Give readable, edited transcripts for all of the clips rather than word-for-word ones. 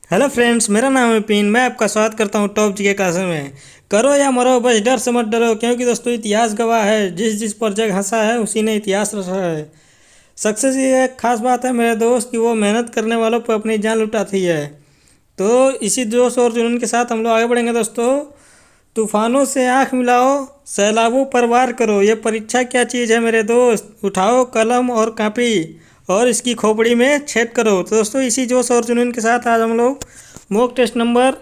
Hello friends, मेरा नाम है पिन। मैं आपका स्वागत करता हूं टॉप जीके क्लास में। करो या मरो, बस डर से मत डरो, क्योंकि दोस्तों इतिहास गवाह है, जिस जिस पर जग हंसा है उसी ने इतिहास रचा है। सक्सेस ये एक खास बात है मेरे दोस्त कि वो मेहनत करने वालों पर अपनी जान लुटाती है। तो इसी जोश और जुनून के साथ हम लोग आगे बढ़ेंगे दोस्तों। तूफानों से आंख मिलाओ, सैलाबों पर वार करो, ये परीक्षा क्या चीज़ है मेरे दोस्त। उठाओ कलम और कापी और इसकी खोपड़ी में छेद करो। तो दोस्तों इसी जोश और जुनून के साथ आज हम लोग मॉक टेस्ट नंबर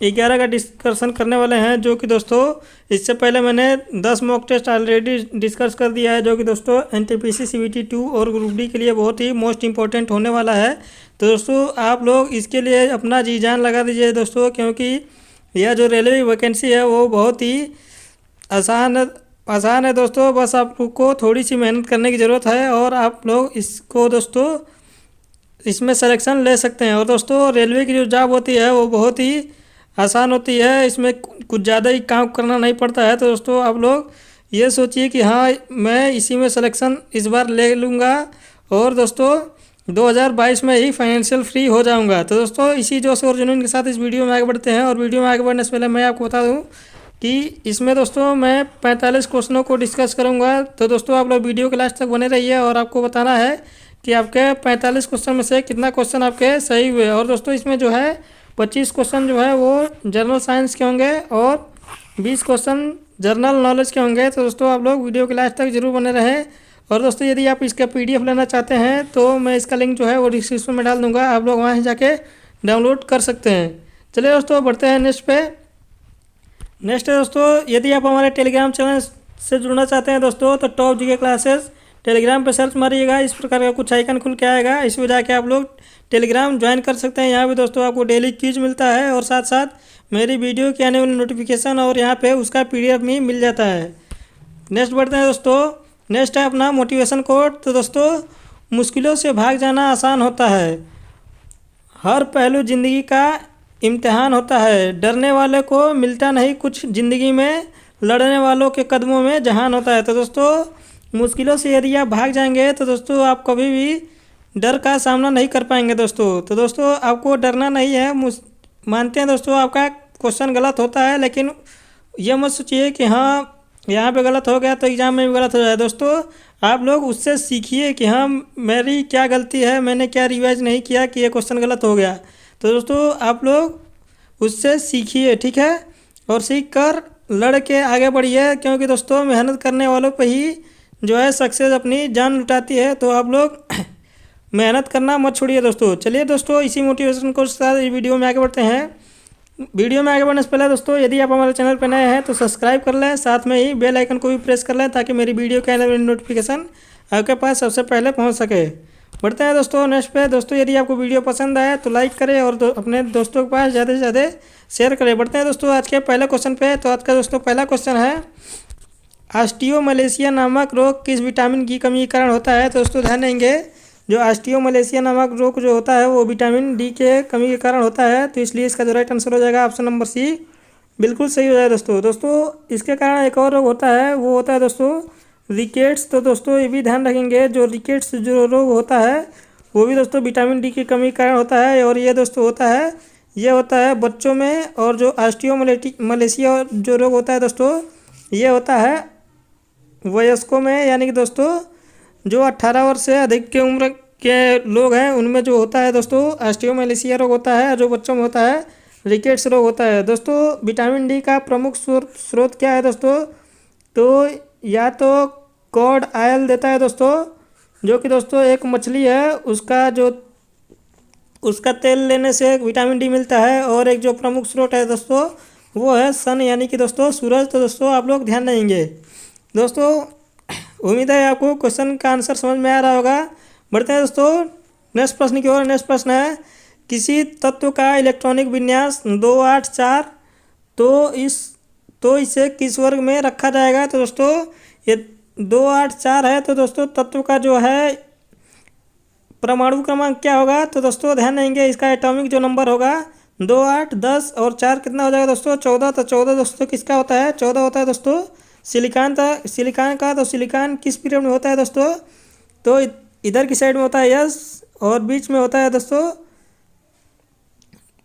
11 का डिस्कशन करने वाले हैं, जो कि दोस्तों इससे पहले मैंने 10 मॉक टेस्ट ऑलरेडी डिस्कस कर दिया है, जो कि दोस्तों एनटीपीसी सीबीटी 2 और ग्रुप डी के लिए बहुत ही मोस्ट इंपॉर्टेंट होने वाला है। तो दोस्तों आप लोग इसके लिए अपना जी जान लगा दीजिए दोस्तों, क्योंकि यह जो रेलवे वैकेंसी है वो बहुत ही आसान आसान है दोस्तों। बस आपको थोड़ी सी मेहनत करने की ज़रूरत है और आप लोग इसको दोस्तों इसमें सिलेक्शन ले सकते हैं। और दोस्तों रेलवे की जो जॉब होती है वो बहुत ही आसान होती है, इसमें कुछ ज़्यादा ही काम करना नहीं पड़ता है। तो दोस्तों आप लोग ये सोचिए कि हाँ, मैं इसी में सिलेक्शन इस बार ले लूँगा और दोस्तों 2022 में ही फाइनेंशियल फ्री हो जाऊंगा। तो दोस्तों इसी जोश और जुनून के साथ इस वीडियो में आगे बढ़ते हैं। और वीडियो में आगे बढ़ने से पहले मैं आपको बता दूं कि इसमें दोस्तों मैं 45 क्वेश्चनों को डिस्कस करूंगा। तो दोस्तों आप लोग वीडियो के लास्ट तक बने रहिए और आपको बताना है कि आपके 45 क्वेश्चन में से कितना क्वेश्चन आपके सही हुए। और दोस्तों इसमें जो है 25 क्वेश्चन जो है वो जनरल साइंस के होंगे और 20 क्वेश्चन जनरल नॉलेज के होंगे। तो दोस्तों आप लोग वीडियो के लास्ट तक जरूर बने रहें। और दोस्तों यदि आप इसका पीडीएफ लेना चाहते हैं तो मैं इसका लिंक जो है वो डिस्क्रिप्शन में डाल दूंगा, आप लोग वहाँ से जाके डाउनलोड कर सकते हैं। चलिए दोस्तों बढ़ते हैं नेक्स्ट पे। नेक्स्ट है दोस्तों, यदि आप हमारे टेलीग्राम चैनल से जुड़ना चाहते हैं दोस्तों तो टॉप जीके क्लासेस टेलीग्राम पे सर्च मारिएगा, इस प्रकार का कुछ आइकन खुल के आएगा, इसमें जाके आप लोग टेलीग्राम ज्वाइन कर सकते हैं। यहाँ पे दोस्तों आपको डेली क्विज मिलता है और साथ साथ मेरी वीडियो की आने वाली नोटिफिकेशन और यहाँ पे उसका पीडीएफ भी मिल जाता है। नेक्स्ट बढ़ते हैं दोस्तों। नेक्स्ट है अपना मोटिवेशन कोट। तो दोस्तों मुश्किलों से भाग जाना आसान होता है, हर पहलू ज़िंदगी का इम्तिहान होता है, डरने वाले को मिलता नहीं कुछ ज़िंदगी में, लड़ने वालों के कदमों में जहान होता है। तो दोस्तों मुश्किलों से यदि आप भाग जाएंगे तो दोस्तों आप कभी भी डर का सामना नहीं कर पाएंगे दोस्तों। तो दोस्तों आपको डरना नहीं है। मानते हैं दोस्तों आपका क्वेश्चन गलत होता है, लेकिन ये मत सोचिए कि हाँ यहाँ पे गलत हो गया तो एग्ज़ाम में भी गलत हो जाए। दोस्तों आप लोग उससे सीखिए कि हाँ मेरी क्या गलती है, मैंने क्या रिवाइज नहीं किया कि ये क्वेश्चन गलत हो गया। तो दोस्तों आप लोग उससे सीखिए, ठीक है, और सीख कर लड़ के आगे बढ़िए, क्योंकि दोस्तों मेहनत करने वालों पर ही जो है सक्सेस अपनी जान लुटाती है। तो आप लोग मेहनत करना मत छोड़िए दोस्तों। चलिए दोस्तों इसी मोटिवेशन को साथ इस वीडियो में आगे बढ़ते हैं। वीडियो में आगे बढ़ने से पहले दोस्तों यदि आप हमारे चैनल पर नए हैं तो सब्सक्राइब कर लें, साथ में ही बेल आइकन को भी प्रेस कर लें ताकि मेरी वीडियो के आने वाली नोटिफिकेशन आपके पास सबसे पहले पहुंच सके। बढ़ते हैं दोस्तों नेक्स्ट पे। दोस्तों यदि आपको वीडियो पसंद आए तो लाइक करें और अपने दोस्तों के पास ज़्यादा से ज़्यादा शेयर करें। बढ़ते हैं दोस्तों आज के पहले क्वेश्चन पे। तो आज का दोस्तों पहला क्वेश्चन है, ऑस्टियोमलेशिया नामक रोग किस विटामिन की कमी के कारण होता है। तो दोस्तों ध्यान देंगे, जो ऑस्टियोमलेशिया नामक रोग जो होता है वो विटामिन डी के कमी के कारण होता है, तो इसलिए इसका जो राइट आंसर हो जाएगा ऑप्शन नंबर सी, बिल्कुल सही हो जाएगा दोस्तों। दोस्तों इसके कारण एक और रोग होता है, वो होता है दोस्तों रिकेट्स। तो दोस्तों ये भी ध्यान रखेंगे, जो रिकेट्स जो रोग होता है वो भी दोस्तों विटामिन डी की कमी के कारण होता है। और ये दोस्तों होता है बच्चों में। और जो ऑस्टियोमलेशिया जो रोग होता है दोस्तों ये होता है वयस्कों में, यानी कि दोस्तों जो 18 वर्ष से अधिक के उम्र के लोग हैं उनमें जो होता है दोस्तों ऑस्टियोमलेशिया रोग होता है, जो बच्चों में होता है रिकेट्स रोग होता है। दोस्तों विटामिन डी का प्रमुख स्रोत क्या है दोस्तों, तो या तो कॉड ऑयल देता है दोस्तों, जो कि दोस्तों एक मछली है, उसका तेल लेने से विटामिन डी मिलता है। और एक जो प्रमुख स्रोत है दोस्तों वो है सन, यानी कि दोस्तों सूरज। तो दोस्तों आप लोग ध्यान देंगे दोस्तों। उम्मीद है आपको क्वेश्चन का आंसर समझ में आ रहा होगा। बढ़ते हैं दोस्तों नेक्स्ट प्रश्न की ओर। नेक्स्ट प्रश्न है, किसी तत्व का इलेक्ट्रॉनिक विन्यास 284 तो इसे किस वर्ग में रखा जाएगा। तो दोस्तों ये 284 है, तो दोस्तों तत्व का जो है परमाणु क्रमांक क्या होगा। तो दोस्तों ध्यान देंगे, इसका एटॉमिक जो नंबर होगा 2, 8, 10 और 4 कितना हो जाएगा दोस्तों 14। तो 14 दोस्तों किसका होता है, 14 होता है दोस्तों सिलिकॉन का। तो सिलिकॉन किस पीरियड में होता है दोस्तों, तो इधर की साइड में होता है यस और बीच में होता है दोस्तों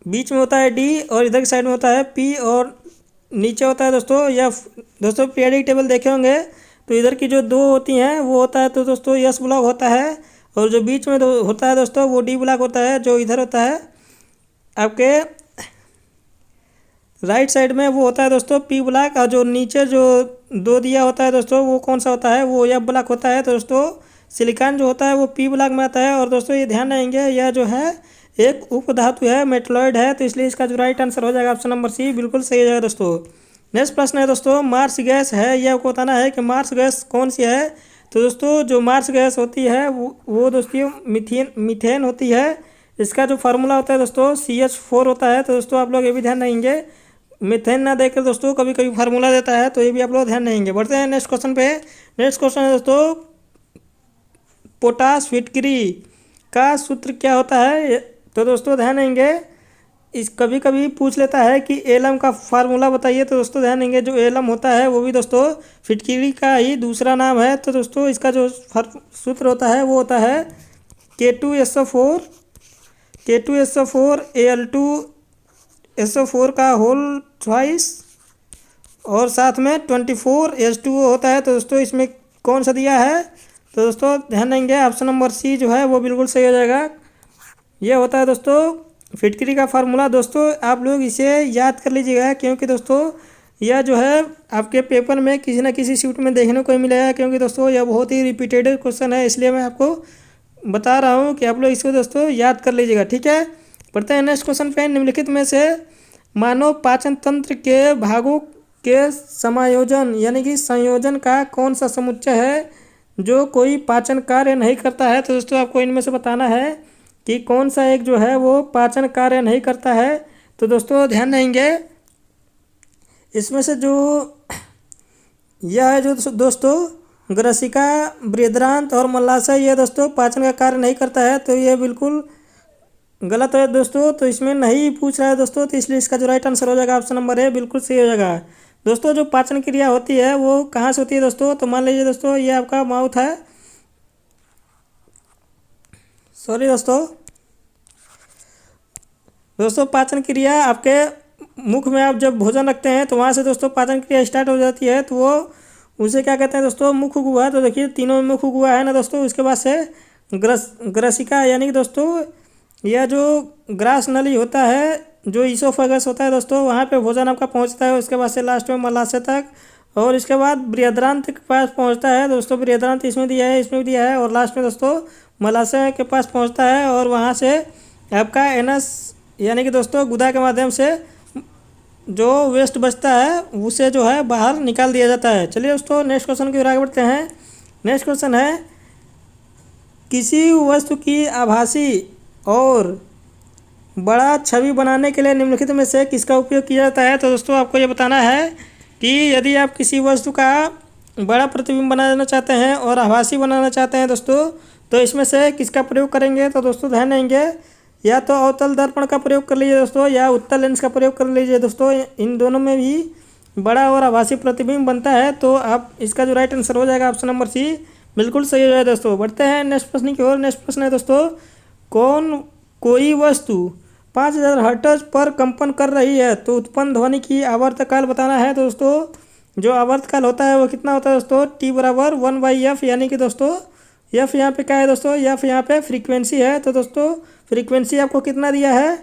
बीच में होता है डी और इधर की साइड में होता है पी और नीचे होता है दोस्तों एफ। दोस्तों पीरियोडिक टेबल देखे होंगे तो इधर की जो दो होती हैं वो होता है तो दोस्तों एस ब्लॉक होता है, और जो बीच में होता है दोस्तों वो डी ब्लॉक होता है। जो इधर होता है आपके राइट साइड में वो होता है दोस्तों पी ब्लॉक, और जो नीचे जो दो दिया होता है दोस्तों वो कौन सा होता है, वो एफ ब्लॉक होता है। तो दोस्तों सिलिकॉन जो होता है वो पी ब्लॉक में आता है। और दोस्तों ये ध्यान रहेंगे यह जो है एक उपधातु है, मेटलॉइड है, तो इसलिए इसका जो राइट आंसर हो जाएगा ऑप्शन नंबर सी, बिल्कुल सही हो जाएगा दोस्तों। नेक्स्ट प्रश्न है दोस्तों, मार्स गैस है, यह आपको बताना है कि मार्स गैस कौन सी है। तो दोस्तों जो मार्स गैस होती है वो दोस्तों मीथेन होती है। इसका जो फार्मूला होता है दोस्तों CH4 होता है। तो दोस्तों आप लोग ये भी ध्यान रहेंगे, मीथेन ना देकर दोस्तों कभी कभी फार्मूला देता है, तो ये भी आप लोग ध्यान रहेंगे। बढ़ते हैं नेक्स्ट क्वेश्चन पे। नेक्स्ट क्वेश्चन है दोस्तों, पोटाश फिटकरी का सूत्र क्या होता है। तो दोस्तों ध्यान देंगे, इस कभी कभी पूछ लेता है कि एलम का फार्मूला बताइए। तो दोस्तों ध्यान देंगे जो एलम होता है वो भी दोस्तों फिटकरी का ही दूसरा नाम है। तो दोस्तों इसका जो सूत्र होता है वो होता है K2SO4 Al2SO4 का होल ट्वाइस और साथ में 24H2O होता है। तो दोस्तों इसमें कौन सा दिया है। तो दोस्तों ध्यान देंगे ऑप्शन नंबर सी जो है वो बिल्कुल सही हो जाएगा। ये होता है दोस्तों फिटकरी का फार्मूला। दोस्तों आप लोग इसे याद कर लीजिएगा, क्योंकि दोस्तों यह जो है आपके पेपर में किसी न किसी शीट में देखने को मिलेगा, क्योंकि दोस्तों यह बहुत ही रिपीटेड क्वेश्चन है, इसलिए मैं आपको बता रहा हूँ कि आप लोग इसको दोस्तों याद कर लीजिएगा, ठीक है। पढ़ते हैं नेक्स्ट क्वेश्चन पे। निम्नलिखित में से मानव पाचन तंत्र के भागों के समायोजन यानी कि संयोजन का कौन सा समुच्चय है जो कोई पाचन कार्य नहीं करता है। तो दोस्तों आपको इनमें से बताना है कि कौन सा एक जो है वो पाचन कार्य नहीं करता है। तो दोस्तों ध्यान देंगे, इसमें से जो यह है जो दोस्तों ग्रसिका, बृहदान्त्र और मलाशय, ये दोस्तों पाचन का कार्य नहीं करता है, तो ये बिल्कुल गलत है दोस्तों। तो इसमें नहीं पूछ रहा है दोस्तों, तो इसलिए इसका जो राइट आंसर हो जाएगा ऑप्शन नंबर ए, बिल्कुल सही हो जाएगा। दोस्तों जो पाचन क्रिया होती है वो कहाँ से होती है दोस्तों। तो मान लीजिए दोस्तों ये आपका माउथ है, सॉरी दोस्तों पाचन क्रिया आपके मुख में आप जब भोजन रखते हैं तो वहाँ से दोस्तों पाचन क्रिया स्टार्ट हो जाती है, तो वो उसे क्या कहते हैं दोस्तों, मुख गुहा। तो देखिए तीनों में मुख गुहा है ना दोस्तों। उसके बाद से ग्रसिका यानी कि दोस्तों यह जो ग्रास नली होता है, जो ईसोफेगस होता है दोस्तों, वहाँ पे भोजन आपका पहुँचता है। उसके बाद से लास्ट में मलाशय तक, और इसके बाद बृहदान्त्र के पास पहुँचता है दोस्तों। बृहदान्त्र इसमें दिया है, इसमें भी दिया है, और लास्ट में दोस्तों मलाशय के पास पहुँचता है, और वहाँ से आपका एनस यानी कि दोस्तों गुदा के माध्यम से जो वेस्ट बचता है उसे जो है बाहर निकाल दिया जाता है। चलिए दोस्तों नेक्स्ट क्वेश्चन की ओर आगे बढ़ते हैं। नेक्स्ट क्वेश्चन है, किसी वस्तु की आभासी और बड़ा छवि बनाने के लिए निम्नलिखित में से किसका उपयोग किया जाता है। तो दोस्तों आपको ये बताना है कि यदि आप किसी वस्तु का बड़ा प्रतिबिंब बनाना चाहते हैं और आभासी बनाना चाहते हैं दोस्तों, तो इसमें से किसका प्रयोग करेंगे। तो दोस्तों ध्यान देंगे, या तो अवतल दर्पण का प्रयोग कर लीजिए दोस्तों, या उत्तल लेंस का प्रयोग कर लीजिए दोस्तों। इन दोनों में भी बड़ा और आभासी प्रतिबिंब बनता है, तो आप इसका जो राइट आंसर हो जाएगा ऑप्शन नंबर सी, बिल्कुल सही हो जाएगा दोस्तों। बढ़ते हैं नेक्स्ट प्रश्न की ओर। नेक्स्ट प्रश्न है दोस्तों, कोई वस्तु 5000 हर्ट्ज पर कंपन कर रही है तो उत्पन्न ध्वनि की आवर्तकाल बताना है। तो दोस्तों जो आवर्तकाल होता है वो कितना होता है दोस्तों, T बराबर 1/f, यानी कि दोस्तों एफ यहाँ पे क्या है दोस्तों, एफ यहाँ पे फ्रीक्वेंसी है। तो दोस्तों फ्रीक्वेंसी आपको कितना दिया है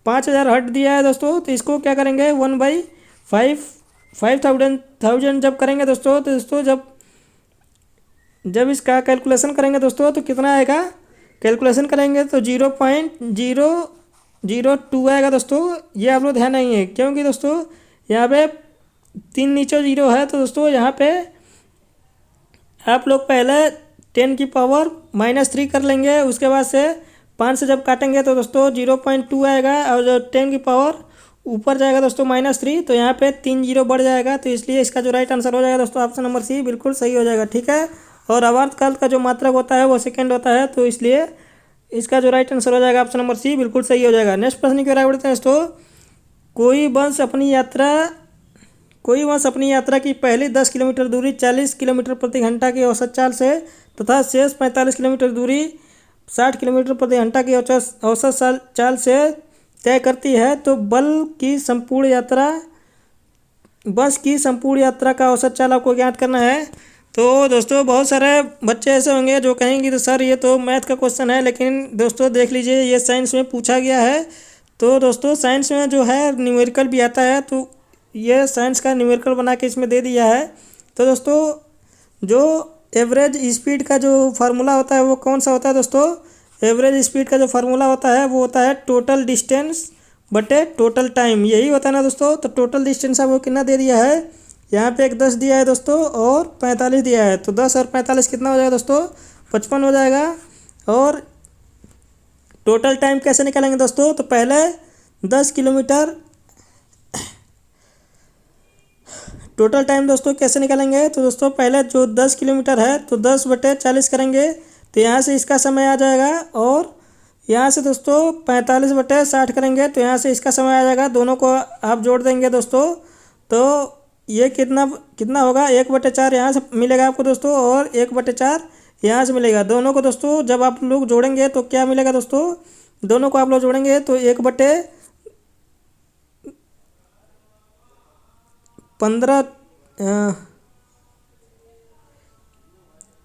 5000 हर्ट्ज दिया है दोस्तों। तो इसको क्या करेंगे 1/5000 जब करेंगे दोस्तों, तो दोस्तों जब इसका कैलकुलेशन करेंगे दोस्तों तो कितना आएगा, कैलकुलेशन करेंगे तो 0.002 आएगा दोस्तों। ये आप लोग ध्यान देंगे, क्योंकि दोस्तों यहाँ पे 3 नीचे 0 है, तो दोस्तों यहाँ पे आप लोग पहले 10⁻³ कर लेंगे। उसके बाद से 5 से जब काटेंगे तो दोस्तों 0.2 आएगा, और जो 10 की पावर ऊपर जाएगा दोस्तों -3, तो यहाँ पे 3 0 बढ़ जाएगा। तो इसलिए इसका जो राइट आंसर हो जाएगा दोस्तों ऑप्शन नंबर सी, बिल्कुल सही हो जाएगा, ठीक है। और आवर्तकाल का जो मात्रक होता है वो सेकेंड होता है, तो इसलिए इसका जो राइट आंसर हो जाएगा ऑप्शन नंबर सी, बिल्कुल सही हो जाएगा। नेक्स्ट प्रश्न की ओर आगे बढ़ते हैं दोस्तों। कोई बस अपनी यात्रा की पहली 10 किलोमीटर दूरी 40 किलोमीटर प्रति घंटा की औसत चाल से तथा शेष 45 किलोमीटर दूरी 60 किलोमीटर प्रति घंटा की औसत चाल से तय करती है तो बस की संपूर्ण यात्रा का औसत चाल आपको ज्ञात करना है। तो दोस्तों बहुत सारे बच्चे ऐसे होंगे जो कहेंगे तो सर ये तो मैथ का क्वेश्चन है, लेकिन दोस्तों देख लीजिए ये साइंस में पूछा गया है। तो दोस्तों साइंस में जो है न्यूमेरिकल भी आता है, तो ये साइंस का न्यूमेरिकल बना के इसमें दे दिया है। तो दोस्तों जो एवरेज स्पीड का जो फार्मूला होता है वो कौन सा होता है दोस्तों? एवरेज स्पीड का जो फार्मूला होता है वो होता है टोटल डिस्टेंस बटे टोटल टाइम, यही होता है ना दोस्तों। तो टोटल डिस्टेंस आपको कितना दे दिया है, यहाँ पे एक 10 दिया है दोस्तों और 45 दिया है। तो 10 और 45 कितना हो जाएगा दोस्तों? 55 हो जाएगा। और टोटल टाइम कैसे निकालेंगे दोस्तों? तो पहले 10 किलोमीटर टोटल टाइम दोस्तों कैसे निकालेंगे? तो दोस्तों पहले जो 10 किलोमीटर है तो 10/40 करेंगे, तो यहाँ से इसका समय आ जाएगा। और यहाँ से दोस्तों 45/60 करेंगे, तो यहाँ से इसका समय आ जाएगा। दोनों को आप जोड़ देंगे दोस्तों, तो ये कितना कितना होगा? 1/4 यहाँ से मिलेगा आपको दोस्तों, और 1/4 यहाँ से मिलेगा। दोनों को दोस्तों जब आप लोग जोड़ेंगे तो क्या मिलेगा दोस्तों? दोनों को आप लोग जोड़ेंगे तो 1/15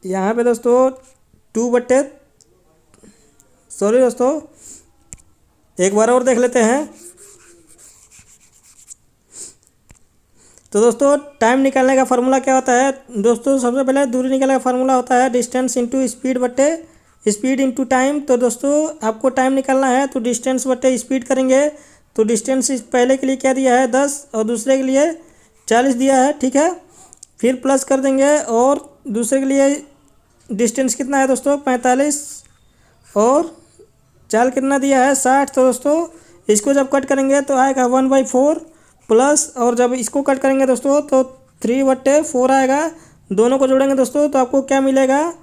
यहाँ पे दोस्तों 2 बटे सॉरी दोस्तों एक बार और देख लेते हैं। तो दोस्तों टाइम निकालने का फार्मूला क्या होता है दोस्तों? सबसे पहले दूरी निकालने का फार्मूला होता है डिस्टेंस इंटू स्पीड बटे स्पीड इंटू टाइम। तो दोस्तों आपको टाइम निकालना है तो डिस्टेंस बटे स्पीड करेंगे। तो डिस्टेंस पहले के लिए क्या दिया है? 10 और दूसरे के लिए 40 दिया है, ठीक है। फिर प्लस कर देंगे और दूसरे के लिए डिस्टेंस कितना है दोस्तों? 45 और चाल कितना दिया है? 60। तो दोस्तों इसको जब कट करेंगे तो आएगा 1/4 प्लस, और जब इसको कट करेंगे दोस्तों तो 3/4 आएगा। दोनों को जोड़ेंगे दोस्तों तो आपको क्या मिलेगा?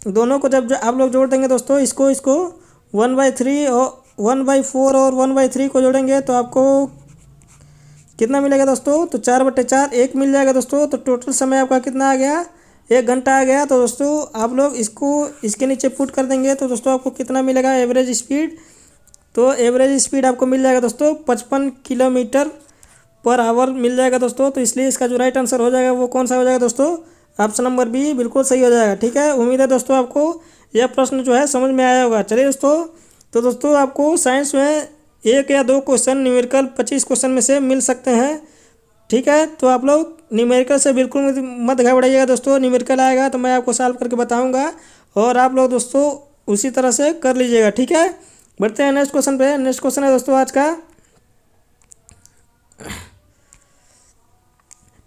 दोनों को जब आप लोग जोड़ देंगे दोस्तों इसको 1/3 और 1/4 और 1/3 को जोड़ेंगे तो आपको कितना मिलेगा दोस्तों? तो 4/4 एक मिल जाएगा दोस्तों। तो टोटल समय आपका कितना आ गया? 1 घंटा आ गया। तो दोस्तों आप लोग इसको इसके नीचे पुट कर देंगे तो दोस्तों आपको कितना मिलेगा एवरेज स्पीड? तो एवरेज स्पीड आपको मिल जाएगा दोस्तों 55 किलोमीटर/आवर मिल जाएगा दोस्तों। तो इसलिए इसका जो राइट आंसर हो जाएगा वो कौन सा हो जाएगा दोस्तों? ऑप्शन नंबर बी बिल्कुल सही हो जाएगा, ठीक है। उम्मीद है दोस्तों आपको यह प्रश्न जो है समझ में आया होगा। चलिए दोस्तों, तो दोस्तों आपको साइंस में 1 या 2 क्वेश्चन न्यूमेरिकल 25 क्वेश्चन में से मिल सकते हैं, ठीक है। तो आप लोग न्यूमेरिकल से बिल्कुल मत घबराइएगा दोस्तों। न्यूमेरिकल आएगा तो मैं आपको सॉल्व करके बताऊंगा और आप लोग दोस्तों उसी तरह से कर लीजिएगा, ठीक है। बढ़ते हैं नेक्स्ट क्वेश्चन पे। नेक्स्ट क्वेश्चन है दोस्तों आज का,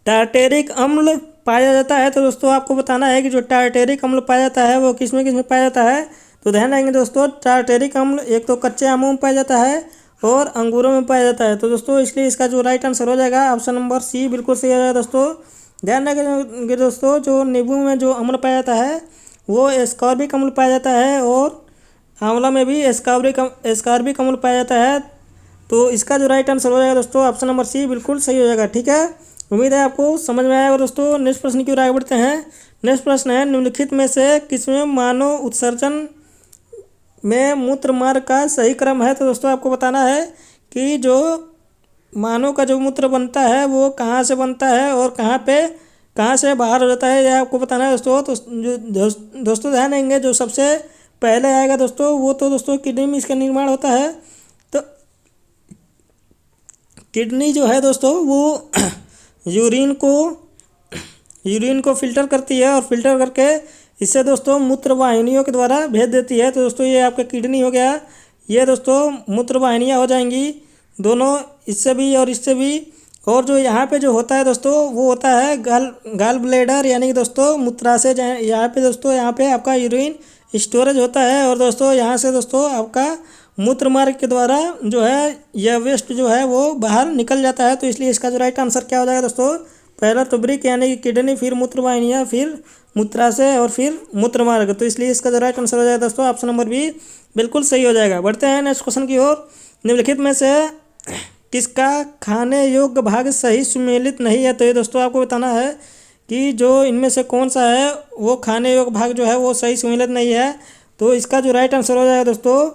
टार्टेरिक अम्ल पाया जाता है। तो दोस्तों आपको बताना है कि जो टार्टेरिक अम्ल पाया जाता है वो किस में पाया जाता है। तो ध्यान रखेंगे दोस्तों, टार्टेरिक अम्ल एक तो कच्चे आमों में पाया जाता है और अंगूरों में पाया जाता है। तो दोस्तों इसलिए इसका जो राइट आंसर हो जाएगा ऑप्शन नंबर सी बिल्कुल सही हो जाएगा दोस्तों। ध्यान रखेंगे दोस्तों, जो नींबू में जो अम्ल पाया जाता है वो एस्कॉर्बिक अम्ल पाया जाता है और आंवला में भी एस्कॉर्बिक अम्ल पाया जाता है। तो इसका जो राइट आंसर हो जाएगा दोस्तों ऑप्शन नंबर सी बिल्कुल सही हो जाएगा, ठीक है। उम्मीद है आपको समझ में आएगा दोस्तों। नेक्स्ट प्रश्न की ओर आगे बढ़ते हैं। नेक्स्ट प्रश्न है, निम्नलिखित में से किसमें मानव उत्सर्जन में मूत्र मार्ग का सही क्रम है। तो दोस्तों आपको बताना है कि जो मानव का जो मूत्र बनता है वो कहाँ से बनता है और कहाँ से बाहर हो जाता है, यह आपको बताना है दोस्तों। तो दोस्तों ध्यान देंगे, जो सबसे पहले आएगा दोस्तों वो तो दोस्तों किडनी में इसका निर्माण होता है। तो किडनी जो है दोस्तों वो यूरिन को फिल्टर करती है और फिल्टर करके इससे दोस्तों मूत्र वाहिनियों के द्वारा भेज देती है। तो दोस्तों ये आपका किडनी हो गया, ये दोस्तों मूत्र वाहिनियाँ हो जाएंगी दोनों, इससे भी और इससे भी। और जो यहाँ पे जो होता है दोस्तों वो होता है गाल ब्लेडर, यानी कि दोस्तों मूत्राशय। यहाँ पे आपका यूरिन स्टोरेज होता है और दोस्तों यहाँ से दोस्तों आपका मूत्र मार्ग के द्वारा जो है यह वेस्ट जो है वो बाहर निकल जाता है। तो इसलिए इसका जो राइट आंसर क्या हो जाएगा दोस्तों? पहला तो ब्रिक यानी कि किडनी, फिर मूत्र वाहिनियाँ, फिर मूत्राशय और फिर मूत्र मार्ग। तो इसलिए इसका जो राइट आंसर हो जाएगा दोस्तों ऑप्शन नंबर बी बिल्कुल सही हो जाएगा। बढ़ते हैं नेक्स्ट क्वेश्चन की ओर। निम्नलिखित में से किसका खाने योग्य भाग सही सुमेलित नहीं है। तो ये दोस्तों आपको बताना है कि जो इनमें से कौन सा है वो खाने योग्य भाग जो है वो सही सुमेलित नहीं है। तो इसका जो राइट आंसर हो जाएगा दोस्तों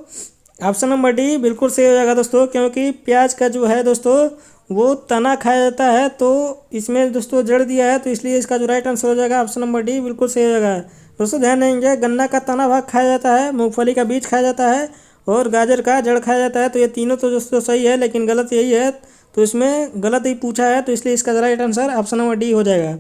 ऑप्शन नंबर डी बिल्कुल सही हो जाएगा दोस्तों, क्योंकि प्याज का जो है दोस्तों वो तना खाया जाता है, तो इसमें दोस्तों जड़ दिया है, तो इसलिए इसका जो राइट आंसर हो जाएगा ऑप्शन नंबर डी बिल्कुल सही हो जाएगा। दोस्तों ध्यान देंगे, गन्ना का तना भाग खाया जाता है, मूंगफली का बीज खाया जाता है और गाजर का जड़ खाया जाता है। तो ये तीनों तो दोस्तों सही है, लेकिन गलत यही है, तो इसमें गलत ही पूछा है, तो इसलिए इसका right answer option number D हो जाएगा।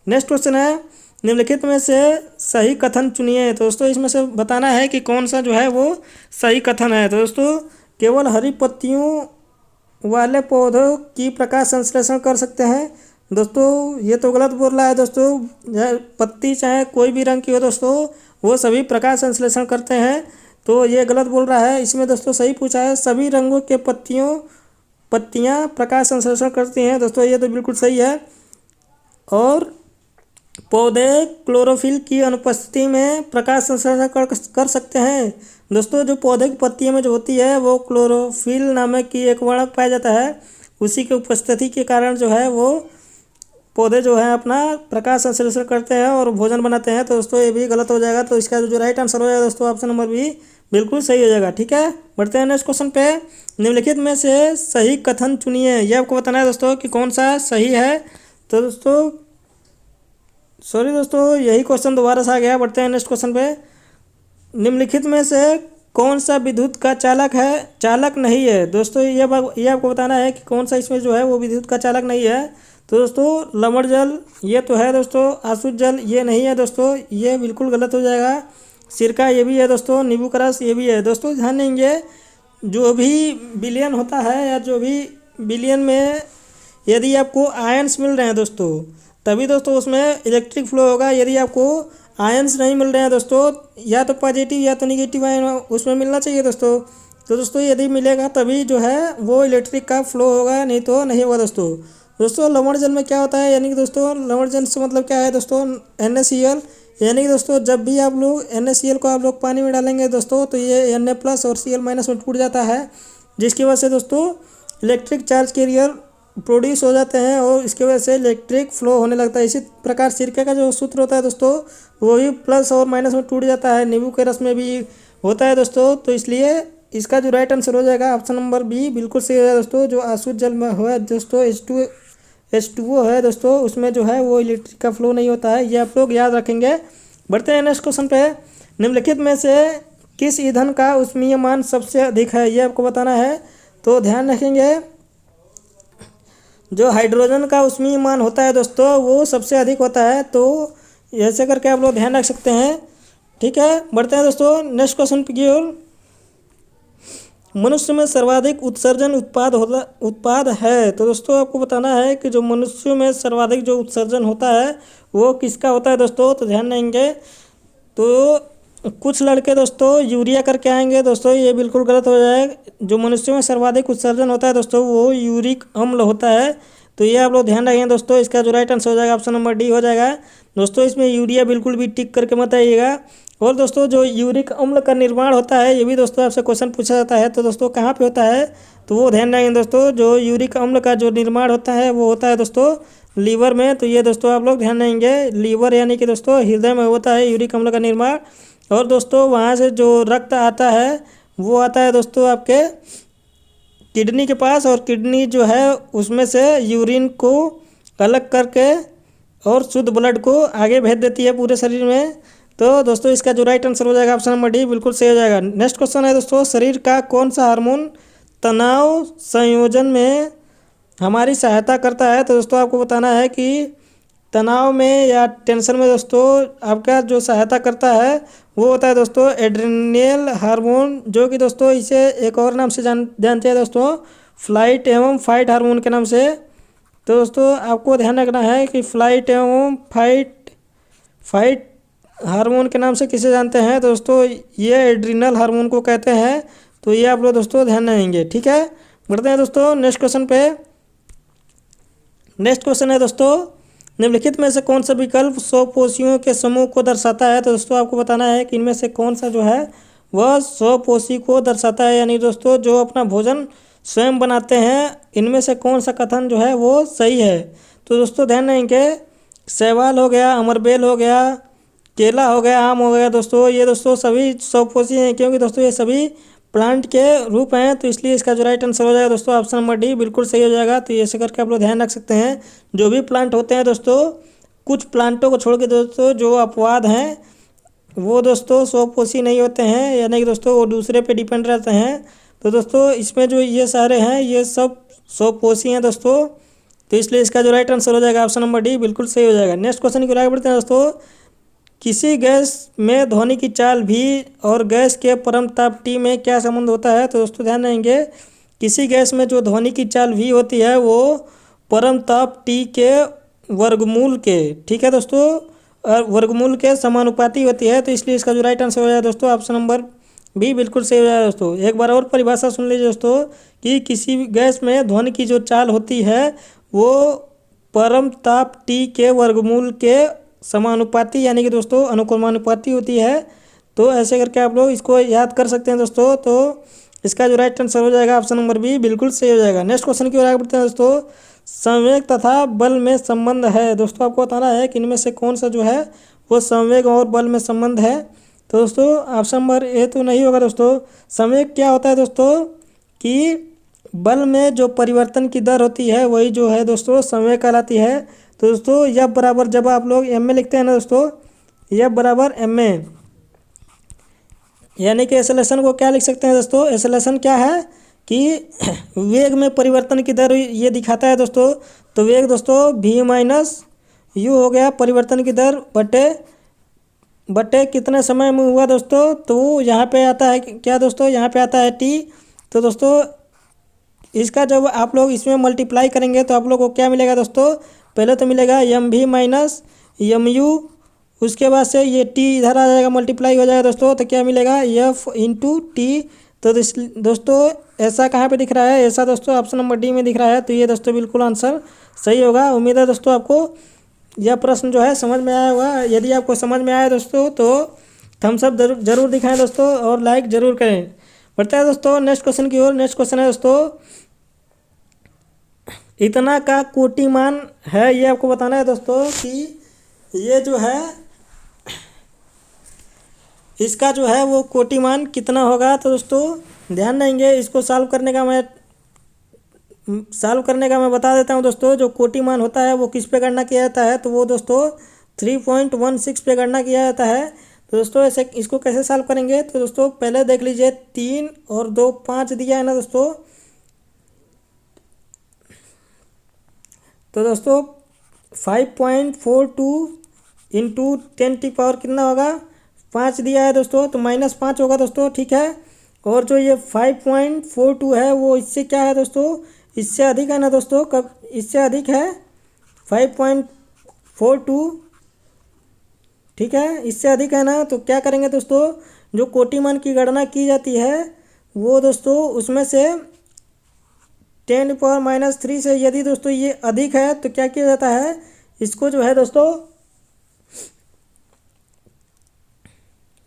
नेक्स्ट क्वेश्चन है, निम्नलिखित में से सही कथन चुनिए। तो दोस्तों इसमें से बताना है कि कौन सा जो है वो सही कथन है। तो दोस्तों केवल हरी पत्तियों वाले पौधों की प्रकाश संश्लेषण कर सकते हैं। दोस्तों ये तो गलत बोल रहा है दोस्तों, पत्ती चाहे कोई भी रंग की हो दोस्तों, वो सभी प्रकाश संश्लेषण करते हैं, तो ये गलत बोल रहा है। इसमें दोस्तों सही पूछा है, सभी रंगों के पत्तियाँ प्रकाश संश्लेषण करती हैं। दोस्तों ये तो बिल्कुल सही है। और पौधे क्लोरोफिल की अनुपस्थिति में प्रकाश संश्लेषण कर सकते हैं। दोस्तों जो पौधे की पत्तियों में जो होती है वो क्लोरोफिल नामक की एक वर्णक पाया जाता है, उसी के उपस्थिति के कारण जो है वो पौधे जो है अपना प्रकाश संश्लेषण करते हैं और भोजन बनाते हैं। तो दोस्तों ये भी गलत हो जाएगा, तो इसका जो राइट आंसर हो जाएगा दोस्तों ऑप्शन नंबर बी बिल्कुल सही हो जाएगा। ठीक है, बढ़ते हैं नेक्स्ट क्वेश्चन पे। निम्नलिखित में से सही कथन चुनिए। ये आपको बताना है दोस्तों कि कौन सा सही है। तो दोस्तों सॉरी दोस्तों, यही क्वेश्चन दोबारा से आ गया। बढ़ते हैं नेक्स्ट क्वेश्चन पे। निम्नलिखित में से कौन सा विद्युत का चालक नहीं है। दोस्तों ये आपको बताना है कि कौन सा इसमें जो है वो विद्युत का चालक नहीं है। तो दोस्तों लवण जल ये तो है दोस्तों, आसुत जल ये नहीं है दोस्तों, ये बिल्कुल गलत हो जाएगा। सिरका ये भी है दोस्तों, नींबू का रस ये भी है। दोस्तों ध्यान देंगे, जो भी विलयन होता है या जो भी विलयन में यदि आपको आयन्स मिल रहे हैं दोस्तों, तभी दोस्तों उसमें इलेक्ट्रिक फ्लो होगा। यदि आपको आयन्स नहीं मिल रहे हैं दोस्तों, या तो पॉजिटिव या तो निगेटिव आयन उसमें मिलना चाहिए दोस्तों, तो दोस्तों यदि मिलेगा तभी जो है वो इलेक्ट्रिक का फ्लो होगा, नहीं तो नहीं होगा दोस्तों। दोस्तों लवण जल में क्या होता है, यानी कि दोस्तों लवण जल से मतलब क्या है दोस्तों, NaCl, यानी कि दोस्तों जब भी आप लोग NaCl को आप लोग पानी में डालेंगे दोस्तों, तो ये Na+ और Cl- में टूट जाता है, जिसकी वजह से दोस्तों इलेक्ट्रिक चार्ज कैरियर प्रोड्यूस हो जाते हैं और इसकी वजह से इलेक्ट्रिक फ्लो होने लगता है। इसी प्रकार सिरके का जो सूत्र होता है दोस्तों, वो भी प्लस और माइनस में टूट जाता है। नींबू के रस में भी होता है दोस्तों, तो इसलिए इसका जो राइट आंसर हो जाएगा ऑप्शन नंबर बी बिल्कुल सही हो जाएगा दोस्तों। जो आसुत जल में हुआ है दोस्तों H2O है दोस्तों, उसमें जो है वो इलेक्ट्रिक का फ्लो नहीं होता है, ये आप लोग याद रखेंगे। बढ़ते हैं नेक्स्ट क्वेश्चन पे। निम्नलिखित में से किस ईंधन का ऊष्मीय मान सबसे अधिक है, ये आपको बताना है। तो ध्यान रखेंगे, जो हाइड्रोजन का ऊष्मीय मान होता है दोस्तों वो सबसे अधिक होता है, तो ऐसे करके आप लोग ध्यान रख सकते हैं। ठीक है, बढ़ते हैं दोस्तों नेक्स्ट क्वेश्चन की ओर। मनुष्य में सर्वाधिक उत्सर्जन उत्पाद है। तो दोस्तों आपको बताना है कि जो मनुष्य में सर्वाधिक जो उत्सर्जन होता है वो किसका होता है दोस्तों। तो ध्यान देंगे, तो कुछ लड़के दोस्तों यूरिया करके आएंगे दोस्तों, ये बिल्कुल गलत हो जाएगा। जो मनुष्यों में सर्वाधिक उत्सर्जन होता है दोस्तों वो यूरिक अम्ल होता है, तो ये आप लोग ध्यान रखेंगे दोस्तों। इसका जो राइट आंसर हो जाएगा ऑप्शन नंबर डी हो जाएगा दोस्तों। इसमें यूरिया बिल्कुल भी टिक करके मत आइएगा। और दोस्तों जो यूरिक अम्ल का निर्माण होता है, ये भी दोस्तों आपसे क्वेश्चन पूछा जाता है, तो दोस्तों कहाँ पे होता है, तो वो ध्यान रखेंगे दोस्तों। जो यूरिक अम्ल का जो निर्माण होता है वो होता है दोस्तों लीवर में, तो ये दोस्तों आप लोग ध्यान देंगे। लीवर यानी कि दोस्तों हृदय में होता है यूरिक अम्ल का निर्माण। और दोस्तों वहाँ से जो रक्त आता है वो आता है दोस्तों आपके किडनी के पास, और किडनी जो है उसमें से यूरिन को अलग करके और शुद्ध ब्लड को आगे भेज देती है पूरे शरीर में। तो दोस्तों इसका जो राइट आंसर हो जाएगा ऑप्शन नंबर डी बिल्कुल सही हो जाएगा। नेक्स्ट क्वेश्चन है दोस्तों, शरीर का कौन सा हार्मोन तनाव संयोजन में हमारी सहायता करता है। तो दोस्तों आपको बताना है कि तनाव में या टेंशन में दोस्तों आपका जो सहायता करता है वो होता है दोस्तों एड्रेनल हार्मोन, जो कि दोस्तों इसे एक और नाम से जानते हैं दोस्तों, फ्लाइट एवं फाइट हार्मोन के नाम से। तो दोस्तों आपको ध्यान रखना है कि फ्लाइट एवं फाइट हार्मोन के नाम से किसे जानते हैं, तो दोस्तों ये एड्रिनल हार्मोन को कहते हैं। तो ये आप लोग दोस्तों ध्यान रखेंगे। ठीक है, बढ़ते हैं दोस्तों नेक्स्ट क्वेश्चन पे। नेक्स्ट क्वेश्चन है दोस्तों, निम्नलिखित में से कौन सा विकल्प स्वपोषियों के समूह को दर्शाता है। तो दोस्तों आपको बताना है कि इनमें से कौन सा जो है वह स्वपोषी को दर्शाता है, यानी दोस्तों जो अपना भोजन स्वयं बनाते हैं, इनमें से कौन सा कथन जो है वो सही है। तो दोस्तों ध्यान रखेंगे, शैवाल हो गया, अमरबेल हो गया, केला हो गया, आम हो गया दोस्तों, ये दोस्तों सभी स्वपोषी हैं, क्योंकि दोस्तों ये सभी प्लांट के रूप हैं, तो इसलिए इसका जो राइट आंसर हो जाएगा दोस्तों ऑप्शन नंबर डी बिल्कुल सही हो जाएगा। तो ऐसे करके आप लोग ध्यान रख सकते हैं, जो भी प्लांट होते हैं दोस्तों, कुछ प्लांटों को छोड़ के दोस्तों जो अपवाद हैं वो दोस्तों स्वपोषी नहीं होते हैं, यानी कि दोस्तों वो दूसरे पे डिपेंड रहते हैं। तो दोस्तों इसमें जो ये सारे हैं ये सब स्वपोषी हैं दोस्तों, तो इसलिए इसका जो राइट आंसर हो जाएगा ऑप्शन नंबर डी बिल्कुल सही हो जाएगा। नेक्स्ट क्वेश्चन की ओर आगे बढ़ते हैं दोस्तों। किसी गैस में ध्वनि की चाल भी और गैस के परम ताप टी में क्या संबंध होता है? तो दोस्तों ध्यान देंगे, किसी गैस में जो ध्वनि की चाल भी होती है वो परम ताप टी के वर्गमूल के, ठीक है दोस्तों, और वर्गमूल के समानुपाती होती है। तो इसलिए इसका जो राइट आंसर हो जाएगा दोस्तों ऑप्शन नंबर बी बिल्कुल सही हो जाएगा दोस्तों। एक बार और परिभाषा सुन लीजिए दोस्तों, कि किसी भी गैस में ध्वनि की जो चाल होती है वो परम ताप टी के वर्गमूल के समानुपाती यानी कि दोस्तों अनुक्रमानुपाती होती है। तो ऐसे करके आप लोग इसको याद कर सकते हैं दोस्तों। तो इसका जो राइट आंसर हो जाएगा ऑप्शन नंबर बी बिल्कुल सही हो जाएगा। नेक्स्ट क्वेश्चन की ओर आगे बढ़ते हैं दोस्तों। संवेग तथा बल में संबंध है, दोस्तों आपको बताना है कि इनमें से कौन सा जो है वो संवेग और बल में संबंध है। तो दोस्तों ऑप्शन नंबर ए तो नहीं होगा दोस्तों। संवेग क्या होता है दोस्तों, कि बल में जो परिवर्तन की दर होती है वही जो है दोस्तों संवेग कहलाती है। तो दोस्तों यह बराबर, जब आप लोग एम ए लिखते हैं ना दोस्तों, यह बराबर एम ए, यानी कि एक्सेलरेशन को क्या लिख सकते हैं दोस्तों, एक्सेलरेशन क्या है कि वेग में परिवर्तन की दर ये दिखाता है दोस्तों। तो वेग दोस्तों v माइनस यू हो गया परिवर्तन की दर बटे कितने समय में हुआ दोस्तों, तो यहाँ पे आता है क्या दोस्तों, यहाँ पे आता है t। तो दोस्तों इसका जब आप लोग इसमें मल्टीप्लाई करेंगे तो आप लोग को क्या मिलेगा दोस्तों, पहले तो मिलेगा M V minus M U, उसके बाद से ये टी इधर आ जाएगा मल्टीप्लाई हो जाएगा दोस्तों, तो क्या मिलेगा एफ इंटू टी। तो दोस्तों ऐसा कहाँ पे दिख रहा है, ऐसा दोस्तों ऑप्शन नंबर डी में दिख रहा है। तो ये दोस्तों बिल्कुल आंसर सही होगा। उम्मीद है दोस्तों आपको यह प्रश्न जो है समझ में आया होगा। यदि आपको समझ में आया दोस्तों तो थम्स अप जरूर दिखाएं दोस्तों और लाइक जरूर करें। बढ़ते हैं दोस्तों नेक्स्ट क्वेश्चन की ओर। नेक्स्ट क्वेश्चन है दोस्तों, इतना का कोटिमान है, ये आपको बताना है दोस्तों कि ये जो है इसका जो है वो कोटिमान कितना होगा। तो दोस्तों ध्यान देंगे, इसको सॉल्व करने का मैं बता देता हूँ दोस्तों। जो कोटिमान होता है वो किस पे गणना किया जाता है, तो वो दोस्तों 3.16 पे गणना किया जाता है। तो दोस्तों ऐसे इसको कैसे सॉल्व करेंगे, तो दोस्तों पहले देख लीजिए 3 और 2 5 दिया है ना दोस्तों। तो दोस्तों 5.42 इंटू 10 की पावर कितना होगा, 5 दिया है दोस्तों, तो -5 होगा दोस्तों, ठीक है। और जो ये 5.42 है वो इससे क्या है दोस्तों, इससे अधिक है ना दोस्तों, कब इससे अधिक है 5.42, ठीक है, इससे अधिक है ना। तो क्या करेंगे दोस्तों, जो कोटिमान की गणना की जाती है वो दोस्तों उसमें से 10⁻³ से यदि दोस्तों ये अधिक है तो क्या किया जाता है, इसको जो है दोस्तों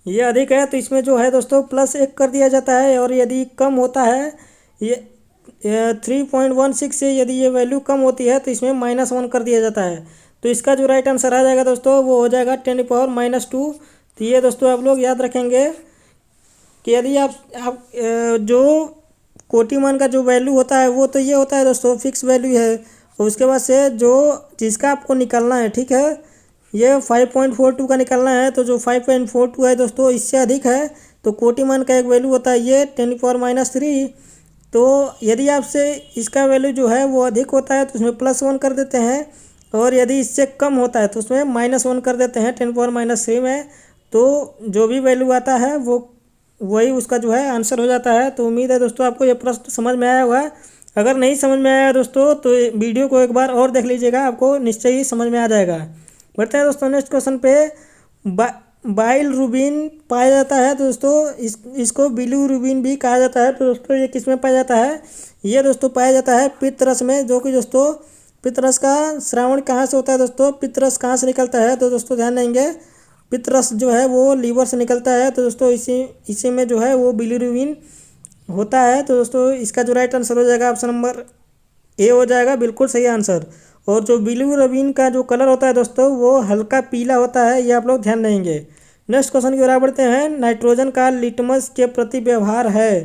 ये अधिक है तो इसमें जो है दोस्तों +1 कर दिया जाता है। और यदि कम होता है ये 3.16 से यदि ये वैल्यू कम होती है तो इसमें -1 कर दिया जाता है। तो इसका जो राइट आंसर आ जाएगा दोस्तों वो हो जाएगा 10⁻²। तो ये दोस्तों आप लोग याद रखेंगे कि यदि आप जो कोटिमान का जो वैल्यू होता है वो तो ये होता है दोस्तों फिक्स वैल्यू है। और उसके बाद से जो जिसका आपको निकालना है, ठीक है, ये 5.42 का निकालना है। तो जो 5.42 है दोस्तों इससे अधिक है तो कोटिमान का एक वैल्यू होता है ये 10⁻³ तो यदि आपसे इसका वैल्यू जो है वो अधिक होता है तो उसमें +1 कर देते हैं, और यदि इससे कम होता है तो उसमें -1 कर देते हैं 10⁻³ में। तो जो भी वैल्यू आता है वो वही उसका जो है आंसर हो जाता है। तो उम्मीद है दोस्तों आपको ये प्रश्न समझ में आया होगा। अगर नहीं समझ में आया दोस्तों तो वीडियो को एक बार और देख लीजिएगा, आपको निश्चय ही समझ में आ जाएगा। बढ़ते हैं दोस्तों नेक्स्ट क्वेश्चन पे। बाइलरुबिन पाया जाता है तो दोस्तों इसको बिलीरुबिन भी कहा जाता है। तो दोस्तों ये किस में पाया जाता है, ये दोस्तों पाया जाता है पित्तरस में, जो कि दोस्तों पित्तरस का श्रावण कहाँ से होता है दोस्तों, पित्तरस कहाँ से निकलता है, तो दोस्तों ध्यान देंगे पित्तरस जो है वो लीवर से निकलता है। तो दोस्तों इसी में जो है वो बिलीरुबिन होता है। तो दोस्तों इसका जो राइट आंसर हो जाएगा ऑप्शन नंबर ए हो जाएगा, बिल्कुल सही आंसर। और जो बिलीरुबिन का जो कलर होता है दोस्तों वो हल्का पीला होता है, ये आप लोग ध्यान देंगे। नेक्स्ट क्वेश्चन की ओर आगे बढ़ते हैं। नाइट्रोजन का लिटमस के प्रति व्यवहार है।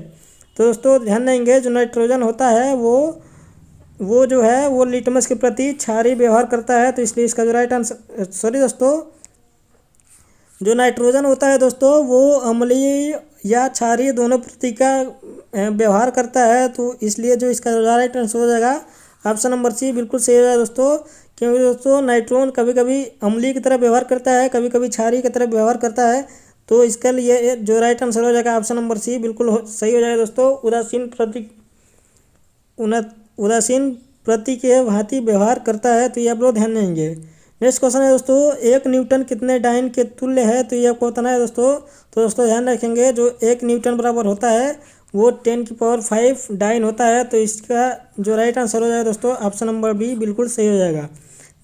तो दोस्तों ध्यान देंगे, जो नाइट्रोजन होता है वो जो है वो लिटमस के प्रति क्षारीय व्यवहार करता है, तो इसलिए इसका जो राइट आंसर, सॉरी दोस्तों, जो नाइट्रोजन होता है दोस्तों वो अम्लीय या क्षारीय दोनों प्रति का व्यवहार करता है, तो इसलिए जो इसका राइट आंसर हो जाएगा ऑप्शन नंबर सी बिल्कुल सही हो जाएगा दोस्तों। क्योंकि दोस्तों नाइट्रोजन कभी कभी अम्लीय की तरह व्यवहार करता है, कभी कभी क्षारीय की तरह व्यवहार करता है, तो इसके लिए जो राइट आंसर हो जाएगा ऑप्शन नंबर सी बिल्कुल सही हो जाएगा दोस्तों। उदासीन प्रति के भांति व्यवहार करता है, तो ये आप लोग ध्यान देंगे। नेक्स्ट क्वेश्चन है दोस्तों, 1 न्यूटन कितने डाइन के तुल्य है, तो ये आपको बताना है दोस्तों। तो दोस्तों ध्यान रखेंगे, जो 1 न्यूटन बराबर होता है वो 10⁵ डाइन होता है, तो इसका जो राइट आंसर हो जाएगा दोस्तों ऑप्शन नंबर बी बिल्कुल सही हो जाएगा।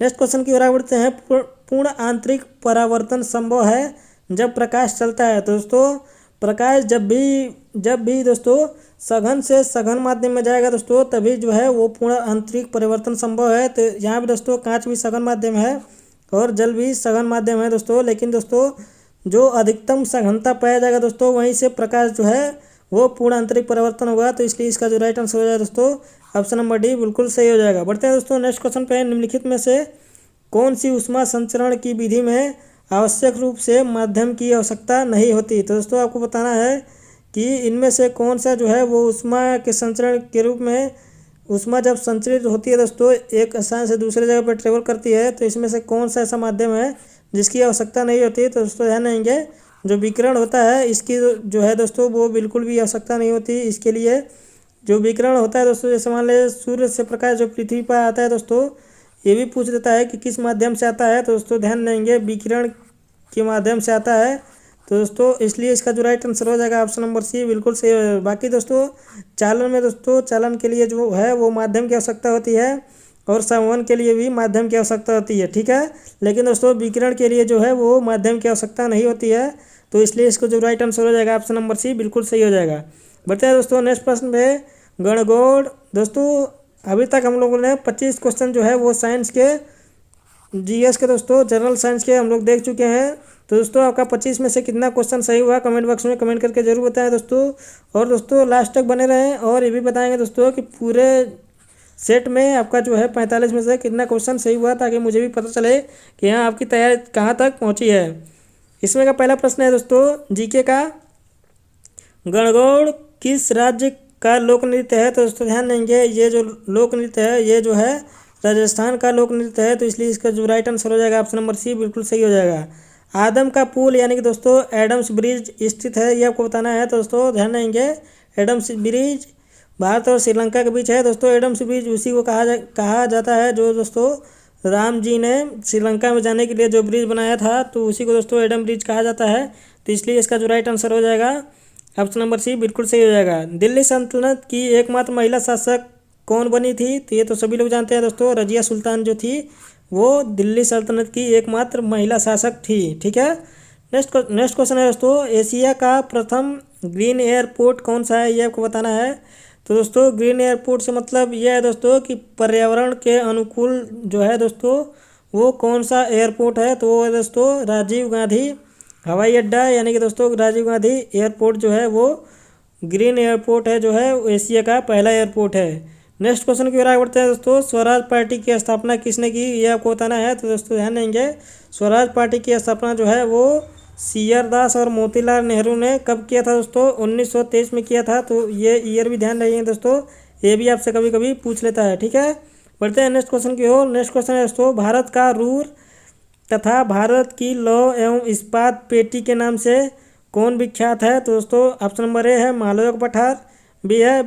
नेक्स्ट क्वेश्चन की ओर आगे बढ़ते हैं। पूर्ण आंतरिक परावर्तन संभव है जब प्रकाश चलता है। तो दोस्तों प्रकाश जब भी दोस्तों सघन से सघन माध्यम में जाएगा दोस्तों, तभी जो है वो पूर्ण आंतरिक परिवर्तन संभव है। तो यहाँ पे दोस्तों कांच भी सघन माध्यम है और जल भी सघन माध्यम है दोस्तों, लेकिन दोस्तों जो अधिकतम सघनता पाया जाएगा दोस्तों वहीं से प्रकाश जो है वो पूर्ण आंतरिक परिवर्तन होगा, तो इसलिए इसका जो राइट आंसर हो जाएगा दोस्तों ऑप्शन नंबर डी बिल्कुल सही हो जाएगा। बढ़ते हैं दोस्तों नेक्स्ट क्वेश्चन पे। निम्नलिखित में से कौन सी ऊष्मा संचरण की विधि में आवश्यक रूप से माध्यम की आवश्यकता नहीं होती। तो दोस्तों आपको बताना है कि इनमें से कौन सा जो है वो ऊष्मा के संचरण के रूप में, ऊष्मा जब संचरित होती है दोस्तों एक स्थान से दूसरे जगह पर ट्रेवल करती है, तो इसमें से कौन सा ऐसा माध्यम है जिसकी आवश्यकता नहीं होती। तो दोस्तों ध्यान देंगे, जो विकिरण होता है इसकी जो है दोस्तों वो बिल्कुल भी आवश्यकता नहीं होती। इसके लिए जो विकिरण होता है दोस्तों, जैसे मान लीजिए सूर्य से प्रकाश जो पृथ्वी पर आता है दोस्तों, ये भी पूछ देता है कि किस माध्यम से आता है। तो दोस्तों ध्यान देंगे विकिरण के माध्यम से आता है, तो दोस्तों इसलिए इसका जो राइट आंसर हो जाएगा ऑप्शन नंबर सी बिल्कुल सही हो जाएगा। बाकी दोस्तों चालन में दोस्तों चालन के लिए जो है वो माध्यम की आवश्यकता होती है और संवहन के लिए भी माध्यम की आवश्यकता होती है, ठीक है। लेकिन दोस्तों विकिरण के लिए जो है वो माध्यम की आवश्यकता नहीं होती है, तो इसलिए इसको जो राइट आंसर हो जाएगा ऑप्शन नंबर सी बिल्कुल सही हो जाएगा। बढ़ते हैं दोस्तों नेक्स्ट प्रश्न पे। गणगौड़ दोस्तों अभी तक हम लोगों ने 25 क्वेश्चन जो है वो साइंस के जीएस के दोस्तों जनरल साइंस के हम लोग देख चुके हैं। तो दोस्तों आपका 25 में से कितना क्वेश्चन सही हुआ कमेंट बॉक्स में कमेंट करके जरूर बताएं दोस्तों। और दोस्तों लास्ट तक बने रहें और ये भी बताएंगे दोस्तों कि पूरे सेट में आपका जो है 45 में से कितना क्वेश्चन सही हुआ, ताकि मुझे भी पता चले कि यहाँ आपकी तैयारी कहाँ तक पहुँची है। इसमें का पहला प्रश्न है दोस्तों जीके का, गणगौड़ किस राज्य का लोक नृत्य है। तो दोस्तों ध्यान देंगे, ये जो लोक नृत्य है ये जो है राजस्थान का लोक नृत्य है, तो इसलिए इसका जो राइट आंसर हो जाएगा ऑप्शन नंबर सी बिल्कुल सही हो जाएगा। आदम का पुल यानी कि दोस्तों एडम्स ब्रिज स्थित है, ये आपको बताना है। तो दोस्तों ध्यान देंगे, एडम्स ब्रिज भारत और श्रीलंका के बीच है दोस्तों। एडम्स ब्रिज उसी को कहा जाता है जो दोस्तों राम जी ने श्रीलंका में जाने के लिए जो ब्रिज बनाया था, तो उसी को दोस्तों एडम ब्रिज कहा जाता है, तो इसलिए इसका जो राइट आंसर हो जाएगा ऑप्शन नंबर सी बिल्कुल सही हो जाएगा। दिल्ली सल्तनत की एकमात्र महिला शासक कौन बनी थी। तो ये तो सभी लोग जानते हैं दोस्तों, रजिया सुल्तान जो थी वो दिल्ली सल्तनत की एकमात्र महिला शासक थी, ठीक है। नेक्स्ट क्वेश्चन है दोस्तों, एशिया का प्रथम ग्रीन एयरपोर्ट कौन सा है, ये आपको बताना है। तो दोस्तों ग्रीन एयरपोर्ट से मतलब ये है दोस्तों कि पर्यावरण के अनुकूल जो है दोस्तों वो कौन सा एयरपोर्ट है, तो वो है दोस्तों राजीव गांधी हवाई अड्डा, यानी कि दोस्तों राजीव गांधी एयरपोर्ट जो है वो ग्रीन एयरपोर्ट है, जो है एशिया का पहला एयरपोर्ट है। नेक्स्ट क्वेश्चन की ओर आगे बढ़ते हैं दोस्तों, स्वराज पार्टी की स्थापना किसने की, ये आपको बताना है। तो दोस्तों ध्यान देंगे, स्वराज पार्टी की स्थापना जो है वो सी.आर. दास और मोतीलाल नेहरू ने कब किया था दोस्तों, 1923 में किया था। तो ये ईयर भी ध्यान रखिए दोस्तों, ये भी आपसे कभी कभी पूछ लेता है, ठीक है। बढ़ते हैं नेक्स्ट क्वेश्चन की ओर। नेक्स्ट क्वेश्चन है दोस्तों, भारत का रूर तथा भारत की लौह एवं इस्पात पेटी के नाम से कौन विख्यात है। तो दोस्तों ऑप्शन नंबर ए है मालवय पठार, बी है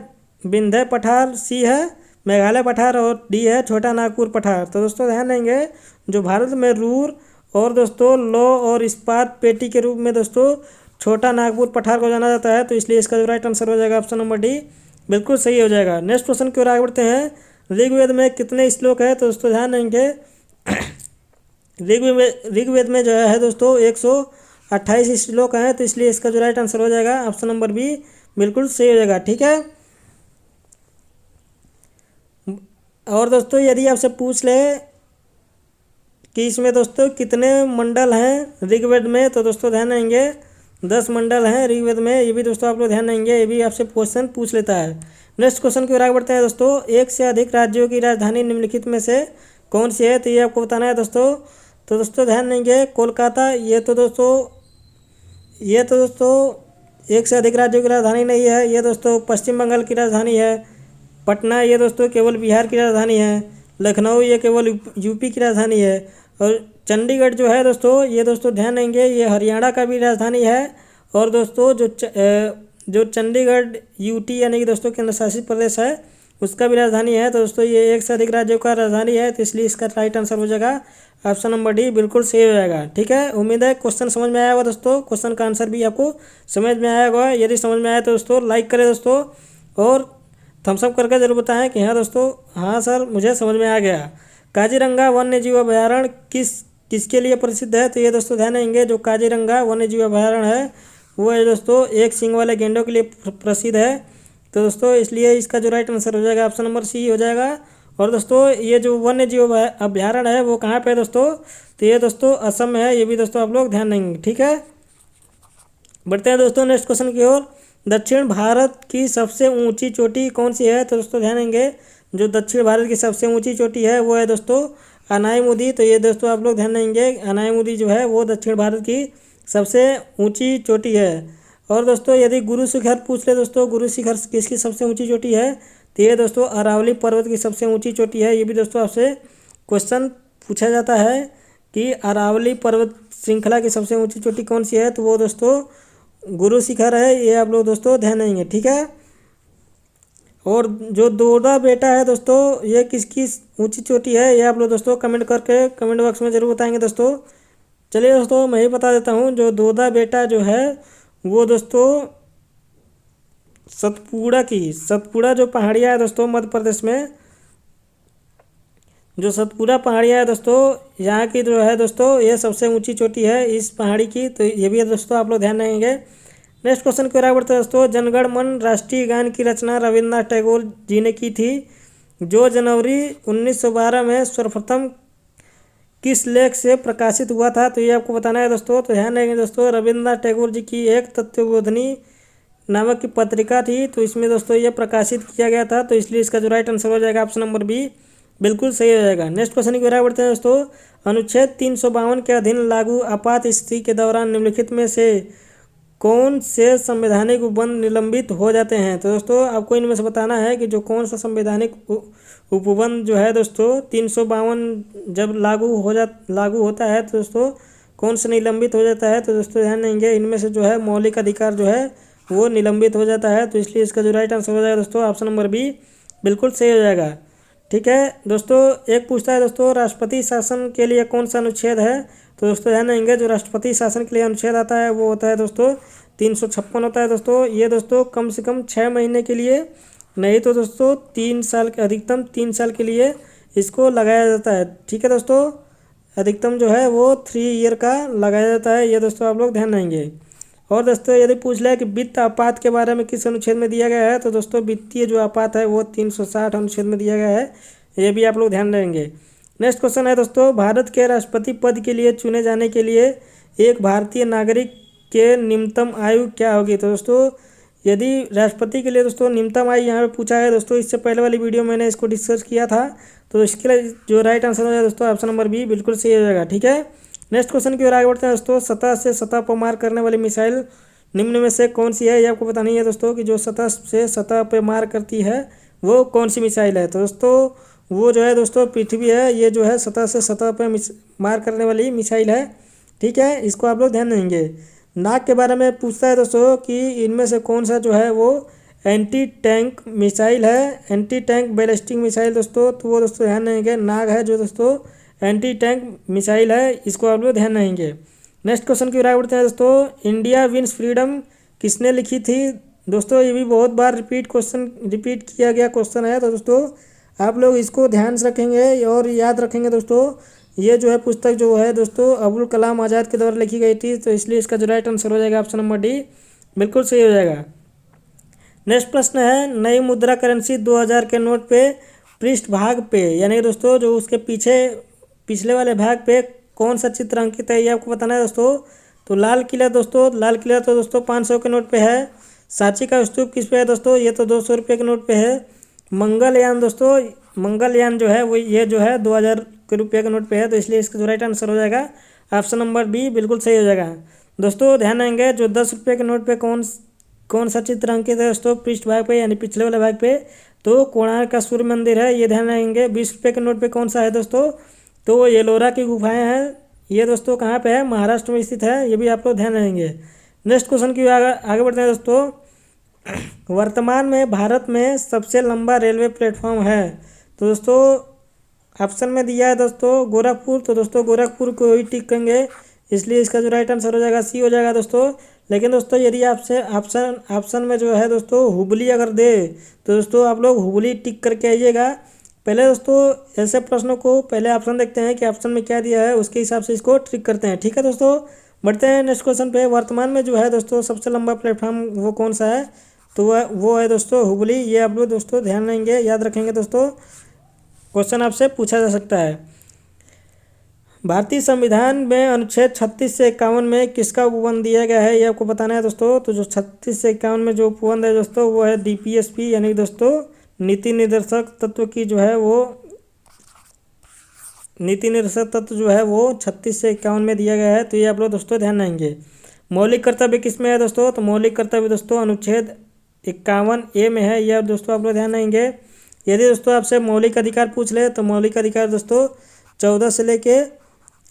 विंध्य पठार, सी है मेघालय पठार और डी है छोटा नागपुर पठार। तो दोस्तों ध्यान देंगे, जो भारत में रूर और दोस्तों लौह और इस्पात पेटी के रूप में दोस्तों छोटा नागपुर पठार को जाना जाता है, तो इसलिए इसका जो राइट आंसर हो जाएगा ऑप्शन नंबर डी बिल्कुल सही हो जाएगा। नेक्स्ट क्वेश्चन की ओर आगे बढ़ते हैं, ऋग्वेद में कितने श्लोक है। तो दोस्तों ध्यान देंगे, ऋग्वेद में जो है दोस्तों 128 श्लोक हैं, तो इसलिए इसका जो राइट आंसर हो जाएगा ऑप्शन नंबर बी बिल्कुल सही हो जाएगा, ठीक है। और दोस्तों यदि आपसे पूछ ले कि इसमें दोस्तों कितने मंडल हैं ऋग्वेद में, तो दोस्तों ध्यान देंगे 10 मंडल हैं ऋग्वेद में, ये भी दोस्तों आप लोग ध्यान देंगे, ये भी आपसे क्वेश्चन पूछ लेता है। नेक्स्ट क्वेश्चन की ओर आगे बढ़ते हैं दोस्तों। एक से अधिक राज्यों की राजधानी निम्नलिखित में से कौन सी है, तो ये आपको बताना है दोस्तों। तो दोस्तों ध्यान देंगे कोलकाता, ये तो दोस्तों एक से अधिक राज्यों की राजधानी नहीं है, ये दोस्तों पश्चिम बंगाल की राजधानी है। पटना ये दोस्तों केवल बिहार की राजधानी है। लखनऊ ये केवल यूपी की राजधानी है। और चंडीगढ़ जो है दोस्तों, ये दोस्तों ध्यान देंगे ये हरियाणा का भी राजधानी है। और दोस्तों जो चंडीगढ़ यूटी यानी कि दोस्तों केंद्र शासित प्रदेश है उसका भी राजधानी है। तो दोस्तों ये एक से अधिक राज्यों का राजधानी है, तो इसलिए इसका राइट आंसर हो जाएगा ऑप्शन नंबर डी, बिल्कुल सही हो जाएगा। ठीक है, उम्मीद है क्वेश्चन समझ में आया होगा दोस्तों, क्वेश्चन का आंसर भी आपको समझ में आया होगा। यदि समझ में आया तो दोस्तों लाइक करें दोस्तों, और थम्स अप करके जरूर बताएं कि हाँ दोस्तों, हाँ सर मुझे समझ में आ गया। काजीरंगा वन्य जीव अभयारण्य किसके लिए प्रसिद्ध है, तो ये दोस्तों ध्यान देंगे जो काजीरंगा वन्य जीव अभयारण्य है वो है दोस्तों एक सींग वाले गेंडों के लिए प्रसिद्ध है। तो दोस्तों इसलिए इसका जो राइट आंसर हो जाएगा ऑप्शन नंबर सी हो जाएगा। और दोस्तों ये जो वन्य जीव अभयारण्य है वो कहाँ पे है दोस्तों, तो ये दोस्तों असम में है, ये भी दोस्तों आप लोग ध्यान देंगे। ठीक है, बढ़ते हैं दोस्तों नेक्स्ट क्वेश्चन की ओर। दक्षिण भारत की सबसे ऊंची चोटी कौन सी है, तो दोस्तों ध्यान देंगे जो दक्षिण भारत की सबसे ऊंची चोटी है वो है दोस्तों अनाईमुदी। तो ये दोस्तों आप लोग ध्यान देंगे अनाईमुदी जो है वो दक्षिण भारत की सबसे ऊंची चोटी है। और दोस्तों यदि गुरु शिखर पूछ ले दोस्तों, गुरु शिखर किसकी सबसे ऊंची चोटी है, तो ये दोस्तों अरावली पर्वत की सबसे ऊंची चोटी है। ये भी दोस्तों आपसे क्वेश्चन पूछा जाता है कि अरावली पर्वत श्रृंखला की सबसे ऊंची चोटी कौन सी है, तो वो दोस्तों गुरु शिखर है, ये आप लोग दोस्तों ध्यान देंगे। ठीक है, और जो दोदा बेटा है दोस्तों ये किसकी ऊंची चोटी है, ये आप लोग दोस्तों कमेंट करके कमेंट बॉक्स में जरूर बताएंगे दोस्तों। चलिए दोस्तों मैं ही बता देता हूँ, जो दोदा बेटा जो है वो दोस्तों सतपुड़ा जो पहाड़ियाँ है दोस्तों मध्य प्रदेश में, जो सतपुड़ा पहाड़ियाँ है दोस्तों यहाँ की जो है दोस्तों ये सबसे ऊंची चोटी है इस पहाड़ी की। तो ये भी है दोस्तों आप लोग ध्यान देंगे। नेक्स्ट क्वेश्चन की ओर बढ़ते हैं दोस्तों। जनगण मन राष्ट्रीय गान की रचना रविन्द्रनाथ टैगोर जी ने की थी, जो जनवरी 1912 में सर्वप्रथम किस लेख से प्रकाशित हुआ था, तो ये आपको बताना है दोस्तों। तो ध्यान देंगे दोस्तों रविन्द्रनाथ टैगोर जी की एक तत्वबोधिनी नामक की पत्रिका थी, तो इसमें दोस्तों ये प्रकाशित किया गया था, तो इसलिए इसका जो राइट आंसर हो जाएगा ऑप्शन नंबर बी, बिल्कुल सही हो जाएगा। नेक्स्ट क्वेश्चन की ओर बढ़ते हैं दोस्तों। अनुच्छेद 352 के अधीन लागू आपात स्थिति के दौरान निम्नलिखित में से कौन से संवैधानिक उपबंध निलंबित हो जाते हैं, तो दोस्तों आपको इनमें से बताना है कि जो कौन सा संवैधानिक उपबंध जो है दोस्तों 352 जब लागू होता है तो दोस्तों कौन सा निलंबित हो जाता है, तो दोस्तों ध्यान देंगे इनमें से जो है मौलिक अधिकार जो है वो निलंबित हो जाता है, तो इसलिए इसका जो राइट आंसर हो जाएगा दोस्तों ऑप्शन नंबर बी, बिल्कुल सही हो जाएगा। ठीक है दोस्तों, एक पूछता है दोस्तों राष्ट्रपति शासन के लिए कौन सा अनुच्छेद है, तो दोस्तों ध्यान देंगे जो राष्ट्रपति शासन के लिए अनुच्छेद आता है वो होता है दोस्तों 356 होता है दोस्तों। ये दोस्तों कम से कम 6 महीने के लिए, नहीं तो दोस्तों 3 साल के अधिकतम 3 साल के लिए इसको लगाया जाता है। ठीक है दोस्तों, अधिकतम जो है वो 3 ईयर का लगाया जाता है, ये दोस्तों आप लोग ध्यान देंगे। और दोस्तों यदि पूछ ले कि वित्त आपात के बारे में किस अनुच्छेद में दिया गया है, तो दोस्तों वित्तीय जो आपात है वो 360 अनुच्छेद में दिया गया है, ये भी आप लोग ध्यान देंगे। नेक्स्ट क्वेश्चन है दोस्तों, भारत के राष्ट्रपति पद के लिए चुने जाने के लिए एक भारतीय नागरिक के न्यूनतम आयु क्या होगी, तो दोस्तों यदि राष्ट्रपति के लिए दोस्तों न्यूनतम आयु यहाँ पे पूछा है दोस्तों, इससे पहले वाली वीडियो मैंने इसको डिस्कस किया था, तो इसके लिए जो राइट आंसर हो जाएगा दोस्तों ऑप्शन नंबर बी, बिल्कुल सही हो जाएगा। ठीक है, नेक्स्ट क्वेश्चन की ओर आगे बढ़ते हैं दोस्तों। सतह से सतह पर मार करने वाली मिसाइल निम्न में से कौन सी है, ये आपको बतानी है दोस्तों कि जो सतह से सतह पर मार करती है वो कौन सी मिसाइल है, तो दोस्तों वो जो है दोस्तों पृथ्वी है, ये जो है सतह से सतह पर मार करने वाली मिसाइल है। ठीक है, इसको आप लोग ध्यान देंगे। नाग के बारे में पूछता है दोस्तों कि इनमें से कौन सा जो है वो एंटी टैंक मिसाइल है, एंटी टैंक बैलिस्टिक मिसाइल दोस्तों, तो वो दोस्तों ध्यान देंगे नाग है जो दोस्तों एंटी टैंक मिसाइल है, इसको आप लोग ध्यान देंगे। नेक्स्ट क्वेश्चन की ओर आगे बढ़ते हैं दोस्तों। इंडिया विंस फ्रीडम किसने लिखी थी, दोस्तों ये भी बहुत बार रिपीट किया गया क्वेश्चन है, तो दोस्तों आप लोग इसको ध्यान से रखेंगे और याद रखेंगे दोस्तों। ये जो है पुस्तक जो है दोस्तों अबुल कलाम आज़ाद के द्वारा लिखी गई थी, तो इसलिए इसका जो राइट आंसर हो जाएगा ऑप्शन नंबर डी, बिल्कुल सही हो जाएगा। नेक्स्ट प्रश्न है, नई मुद्रा करेंसी 2000 के नोट पे पृष्ठ भाग पे यानी दोस्तों जो उसके पिछले वाले भाग पे कौन सा चित्र अंकित है ये आपको बताना है दोस्तों। तो लाल किला दोस्तों, लाल किला तो दोस्तों 500 के नोट पे है। सांची का स्तूप किस पे है दोस्तों, ये तो 200 रुपये के नोट पे है। मंगलयान दोस्तों, मंगलयान जो है वो ये जो है 2000 के रुपये के नोट पे है, तो इसलिए इसका जो राइट आंसर हो जाएगा ऑप्शन नंबर बी बिल्कुल सही हो जाएगा। दोस्तों ध्यान देंगे जो 10 रुपये के नोट पे कौन सा चित्र अंकित है दोस्तों पृष्ठ भाग पे यानी पिछले वाले भाग पे, तो कोणार्क का सूर्य मंदिर है, ये ध्यान रखेंगे। 20 रुपये के नोट पे कौन सा है दोस्तों, तो येलोरा की गुफाएं हैं, ये दोस्तों कहाँ पे है, महाराष्ट्र में स्थित है, ये भी आप लोग ध्यान रखेंगे। नेक्स्ट क्वेश्चन की आगे बढ़ते हैं दोस्तों। वर्तमान में भारत में सबसे लंबा रेलवे प्लेटफॉर्म है, तो दोस्तों ऑप्शन में दिया है दोस्तों गोरखपुर, तो दोस्तों गोरखपुर को ही टिक करेंगे, इसलिए इसका जो राइट आंसर हो जाएगा सी हो जाएगा दोस्तों। लेकिन दोस्तों यदि आपसे ऑप्शन में जो है दोस्तों हुबली अगर दे तो दोस्तों आप लोग हुबली टिक करके आइएगा। पहले दोस्तों ऐसे प्रश्नों को पहले ऑप्शन देखते हैं कि ऑप्शन में क्या दिया है, उसके हिसाब से इसको ट्रिक करते हैं, ठीक है दोस्तों। बढ़ते हैं नेक्स्ट क्वेश्चन पे। वर्तमान में जो है दोस्तों सबसे लंबा प्लेटफॉर्म वो कौन सा है, तो वो है दोस्तों हुबली, ये आप लोग दोस्तों ध्यान देंगे, याद रखेंगे दोस्तों, क्वेश्चन आपसे पूछा जा सकता है। भारतीय संविधान में अनुच्छेद 36 से 51 में किसका उपबंध दिया गया है, ये आपको बताना है दोस्तों। तो जो 36 से 51 में जो उपबंध है दोस्तों वो है DPSP यानी दोस्तों नीति निर्देशक तत्व की जो है वो नीति निर्देशक तत्व जो है वो 36 से 51 में दिया गया है, तो ये आप लोग दोस्तों ध्यान देंगे। मौलिक कर्तव्य किस में है दोस्तों, तो मौलिक कर्तव्य दोस्तों अनुच्छेद 51A में है, यह दोस्तों आप लोग ध्यान देंगे। यदि दोस्तों आपसे मौलिक अधिकार पूछ ले तो मौलिक अधिकार दोस्तों 14 से लेके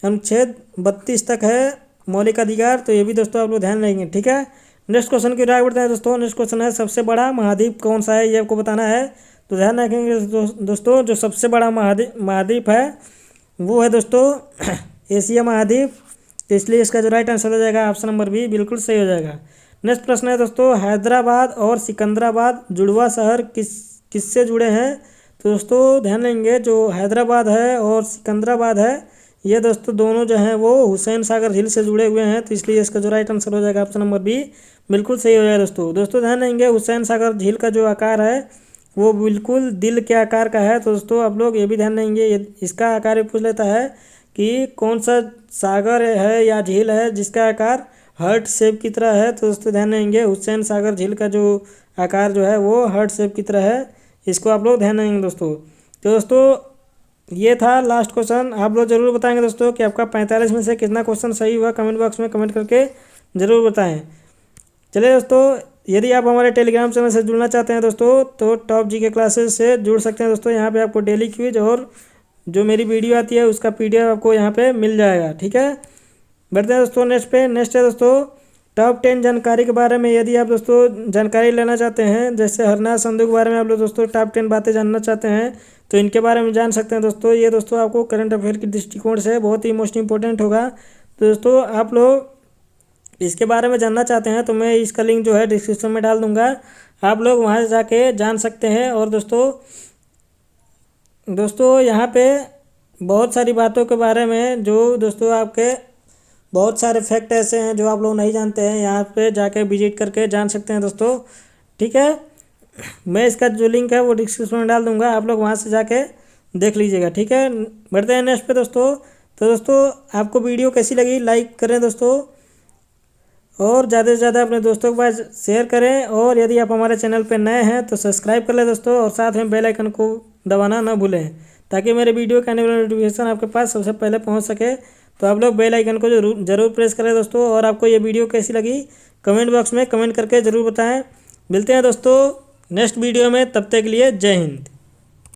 अनुच्छेद 32 तक है मौलिक अधिकार, तो ये भी दोस्तों आप लोग ध्यान रखेंगे, ठीक है। नेक्स्ट क्वेश्चन की ओर आगे बढ़ते हैं दोस्तों। नेक्स्ट क्वेश्चन है सबसे बड़ा महाद्वीप कौन सा है, ये आपको बताना है, तो ध्यान रखेंगे दोस्तों जो सबसे बड़ा महाद्वीप है वो है दोस्तों एशिया महाद्वीप, तो इसलिए इसका जो राइट आंसर हो जाएगा ऑप्शन नंबर बी बिल्कुल सही हो जाएगा। नेक्स्ट प्रश्न है दोस्तों हैदराबाद और सिकंदराबाद जुड़वा शहर किससे जुड़े हैं, तो दोस्तों ध्यान देंगे जो हैदराबाद है और सिकंदराबाद है ये दोस्तों दोनों जो हैं वो हुसैन सागर झील से जुड़े हुए हैं, तो इसलिए इसका जो राइट आंसर हो जाएगा ऑप्शन नंबर बी बिल्कुल सही हो जाएगा दोस्तों ध्यान देंगे हुसैन सागर झील का जो आकार है वो बिल्कुल दिल के आकार का है, तो दोस्तों आप लोग ये भी ध्यान देंगे, इसका आकार भी पूछ लेता है कि कौन सा सागर है या झील है जिसका आकार हार्ट शेप की तरह है, तो दोस्तों ध्यान देंगे हुसैन सागर झील का जो आकार जो है वो हार्ट शेप की तरह है, इसको आप लोग ध्यान देंगे दोस्तों। तो दोस्तों ये था लास्ट क्वेश्चन, आप लोग जरूर बताएंगे दोस्तों कि आपका 45 में से कितना क्वेश्चन सही हुआ, कमेंट बॉक्स में कमेंट करके ज़रूर बताएं। चलिए दोस्तों यदि आप हमारे टेलीग्राम चैनल से जुड़ना चाहते हैं दोस्तों तो टॉप जीके क्लासेस से जुड़ सकते हैं दोस्तों, यहाँ पे आपको डेली क्विज और जो मेरी वीडियो आती है उसका PDF आपको यहाँ पे मिल जाएगा, ठीक है। बढ़ते हैं दोस्तों नेक्स्ट है दोस्तों टॉप 10 जानकारी के बारे में। यदि आप दोस्तों जानकारी लेना चाहते हैं जैसे हरनाथ संधू के बारे में आप लोग दोस्तों टॉप 10 बातें जानना चाहते हैं तो इनके बारे में जान सकते हैं दोस्तों। ये दोस्तों आपको करंट अफेयर के दृष्टिकोण से बहुत ही मोस्ट इंपॉर्टेंट होगा, तो दोस्तों आप लोग इसके बारे में जानना चाहते हैं तो मैं इसका लिंक जो है डिस्क्रिप्शन में डाल दूंगा, आप लोग वहाँ से जाके जान सकते हैं। और दोस्तों यहाँ पे बहुत सारी बातों के बारे में जो दोस्तों आपके बहुत सारे फैक्ट ऐसे हैं जो आप लोग नहीं जानते हैं, यहाँ पे जाके विजिट करके जान सकते हैं दोस्तों, ठीक है। मैं इसका जो लिंक है वो डिस्क्रिप्शन में डाल दूंगा, आप लोग वहाँ से जाके देख लीजिएगा, ठीक है। बढ़ते हैं नेक्स्ट पे दोस्तों। तो दोस्तों आपको वीडियो कैसी लगी लाइक करें दोस्तों और ज़्यादा से ज़्यादा अपने दोस्तों के पास शेयर करें, और यदि आप हमारे चैनल पे नए हैं तो सब्सक्राइब कर लें दोस्तों और साथ में बेल आइकन को दबाना ना भूलें ताकि मेरे वीडियो के आने वाले नोटिफिकेशन आपके पास सबसे पहले पहुंच सके। तो आप लोग बेल आइकन को जरूर प्रेस करें दोस्तों, और आपको ये वीडियो कैसी लगी कमेंट बॉक्स में कमेंट करके ज़रूर बताएं। मिलते हैं दोस्तों नेक्स्ट वीडियो में, तब तक के लिए जय हिंद।